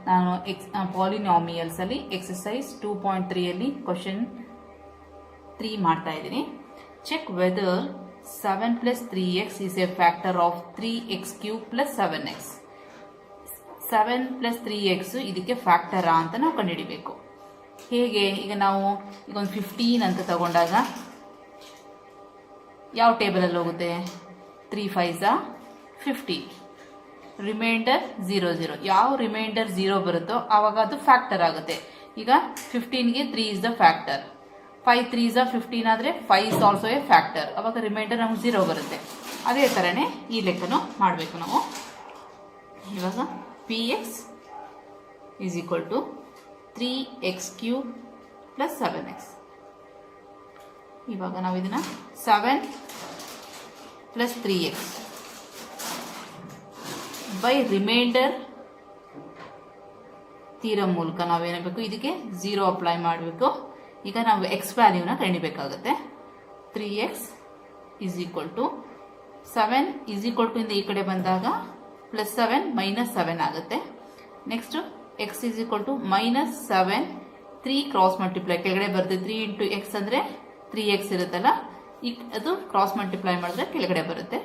ನಾನು ಪಾಲಿನಾಮಿಯಲ್ಸ್ ಅಲ್ಲಿ exercise 2.3 question 3 ಮಾಡ್ತಾ ಇದ್ದೀನಿ. Check whether 7 plus 3x is a factor of 3x cube plus 7x. 7 plus 3x ಇದಕ್ಕೆ ಫ್ಯಾಕ್ಟರಾ ಅಂತ ನಾವು ಕಂಡುಹಿಡಿಬೇಕು. ಹೇಗೆ? ಈಗ ನಾವು ಈಗ ಒಂದು 15 ಅಂತ ತಗೊಂಡಾಗ ಯಾವ ಟೇಬಲಲ್ಲಿ ಹೋಗುತ್ತೆ? 3 5s 15, ರಿಮೈಂಡರ್ 0 0. ಯಾವ ರಿಮೈಂಡರ್ 0 ಬರುತ್ತೋ ಆವಾಗ ಅದು ಫ್ಯಾಕ್ಟರ್ ಆಗುತ್ತೆ. ಈಗ 15ಗೆ 3 is the factor. 5 3s 15 ಆದರೆ 5 is also a factor. ಅವಾಗ ರಿಮೈಂಡರ್ ನಮ್ಗೆ 0 ಬರುತ್ತೆ. ಅದೇ ಥರನೇ ಈ ಲೆಕ್ಕನೂ ಮಾಡಬೇಕು ನಾವು. ಇವಾಗ px is equal to 3x cube plus 7x. ಇವಾಗ ನಾವು ಇದನ್ನ 7 plus 3x by reminder theorem ಮೂಲಕ ನಾವೇನಬೇಕು, ಇದಕ್ಕೆ 0 ಅಪ್ಲೈ ಮಾಡಬೇಕು. ಈಗ ನಾವು X ವ್ಯಾಲ್ಯೂನ ಕಂಡುಹಿಡಿಯಬೇಕಾಗುತ್ತೆ. 3x is equal to 7 is equal to ಇಂದ ಈ ಕಡೆ ಬಂದಾಗ ಪ್ಲಸ್ 7 ಮೈನಸ್ 7 ಆಗುತ್ತೆ. Next x is equal to minus 7, 3 cross multiply ಕೆಳಗಡೆ ಬರುತ್ತೆ. 3 ಇಂಟು ಎಕ್ಸ್ ಅಂದರೆ 3x ಇರುತ್ತಲ್ಲ, ಈಗ ಅದು ಕ್ರಾಸ್ ಮಲ್ಟಿಪ್ಲೈ ಮಾಡಿದ್ರೆ ಕೆಳಗಡೆ ಬರುತ್ತೆ.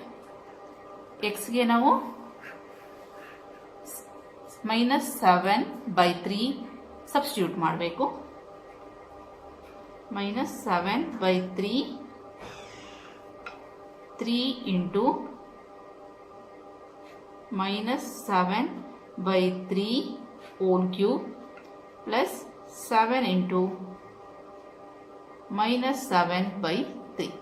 ಎಕ್ಸ್ಗೆ ನಾವು ಮೈನಸ್ 7/3 ಸಬ್ಸ್ಟಿಟ್ಯೂಟ್ ಮಾಡಬೇಕು. Minus 7/3 3 into minus 7/3 whole cube plus 7 into minus 7/3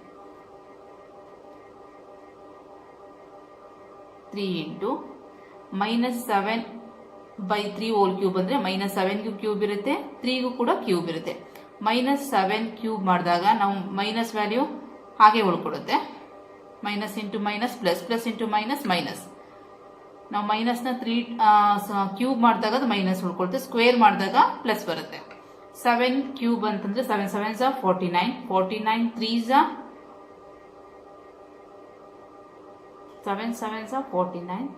3 into minus 7/3 whole cube ಅಂದರೆ ಮೈನಸ್ 7ಗೂ ಕ್ಯೂಬ್ ಇರುತ್ತೆ, 3ಗೂ ಕೂಡ ಕ್ಯೂಬ್ ಇರುತ್ತೆ. ಮೈನಸ್ 7 ಕ್ಯೂಬ್ ಮಾಡಿದಾಗ ನಾವು ಮೈನಸ್ ವ್ಯಾಲ್ಯೂ ಹಾಗೆ ಉಳ್ಕೊಡುತ್ತೆ. Minus into minus plus, plus into minus minus. ನಾವು ಮೈನಸ್ನ 3 ಕ್ಯೂಬ್ ಮಾಡಿದಾಗ ಅದು ಮೈನಸ್ ಉಳ್ಕೊಳುತ್ತೆ, ಸ್ಕ್ವೇರ್ ಮಾಡಿದಾಗ ಪ್ಲಸ್ ಬರುತ್ತೆ. 7 ಕ್ಯೂಬ್ ಅಂತಂದ್ರೆ 7 7s 49, 49 3s 7 7s 49,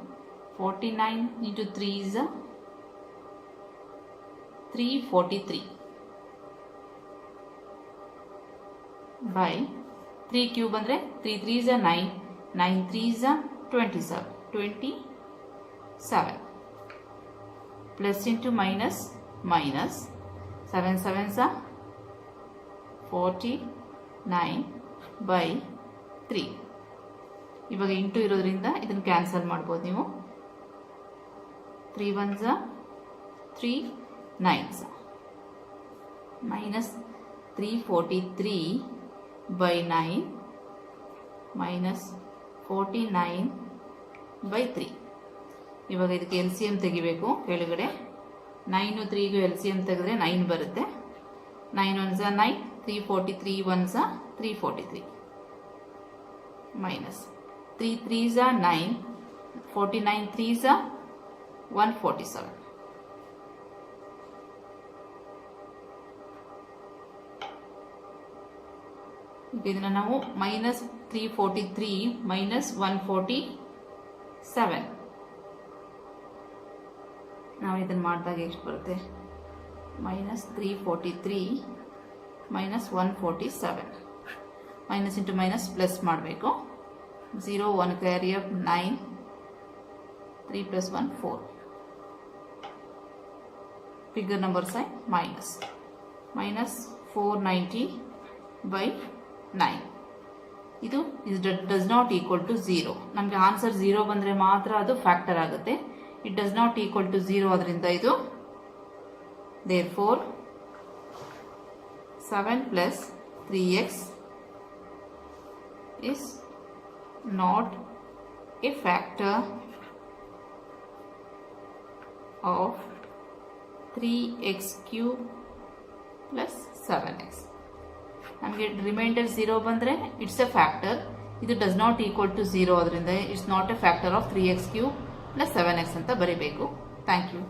49 into 3s 343 by 3 cube ಅಂದರೆ 3 3s 9, 9 3s 27 plus into minus minus 7 7s 49/3. ಇವಾಗ ಇಂಟು ಇರೋದ್ರಿಂದ ಇದನ್ನು ಕ್ಯಾನ್ಸಲ್ ಮಾಡ್ಬೋದು ನೀವು. 3 1s 3 9s ಮೈನಸ್ 343/9 ಮೈನಸ್ 49/3. ಇವಾಗ ಇದಕ್ಕೆ ಎಲ್ ಸಿ ಎಮ್ ತೆಗಿಬೇಕು. ಕೆಳಗಡೆ 9 3ಗೂ ಎಲ್ ಸಿ ಎಮ್ ತೆಗೆದ್ರೆ 9 ಬರುತ್ತೆ. 9 1s 9, 343 1s 343 minus 3 3s 9, 49 3s 147. ಇದನ್ನ ನಾವು ಮೈನಸ್ 343 ಮೈನಸ್ 147 ನಾವು ಇದನ್ನು ಮಾಡಿದಾಗ ಎಷ್ಟು ಬರುತ್ತೆ? Minus 343 minus 147. Minus into minus plus ಮಾಡಬೇಕು. 0 1 carry up 9, 3 plus 1 4. Figure number sign minus minus 490/9. ಇದು ಡಸ್ ನಾಟ್ ಈಕ್ವಲ್ ಟು 0. ನಮಗೆ ಆನ್ಸರ್ 0 ಬಂದರೆ ಮಾತ್ರ ಅದು ಫ್ಯಾಕ್ಟರ್ ಆಗುತ್ತೆ. It does not equal to 0 ಅದರಿಂದ ಇದು therefore 7 plus 3x is not a factor of 3x cube plus 7x. ನಮಗೆ reminder 0 ಬಂದರೆ ಇಟ್ಸ್ ಎ ಫ್ಯಾಕ್ಟರ್. ಇದು ಡಸ್ ನಾಟ್ ಈಕ್ವಲ್ ಟು 0 ಅದರಿಂದ it's not a factor of 3x cube plus 7x ಅಂತ ಬರೀಬೇಕು. Thank you.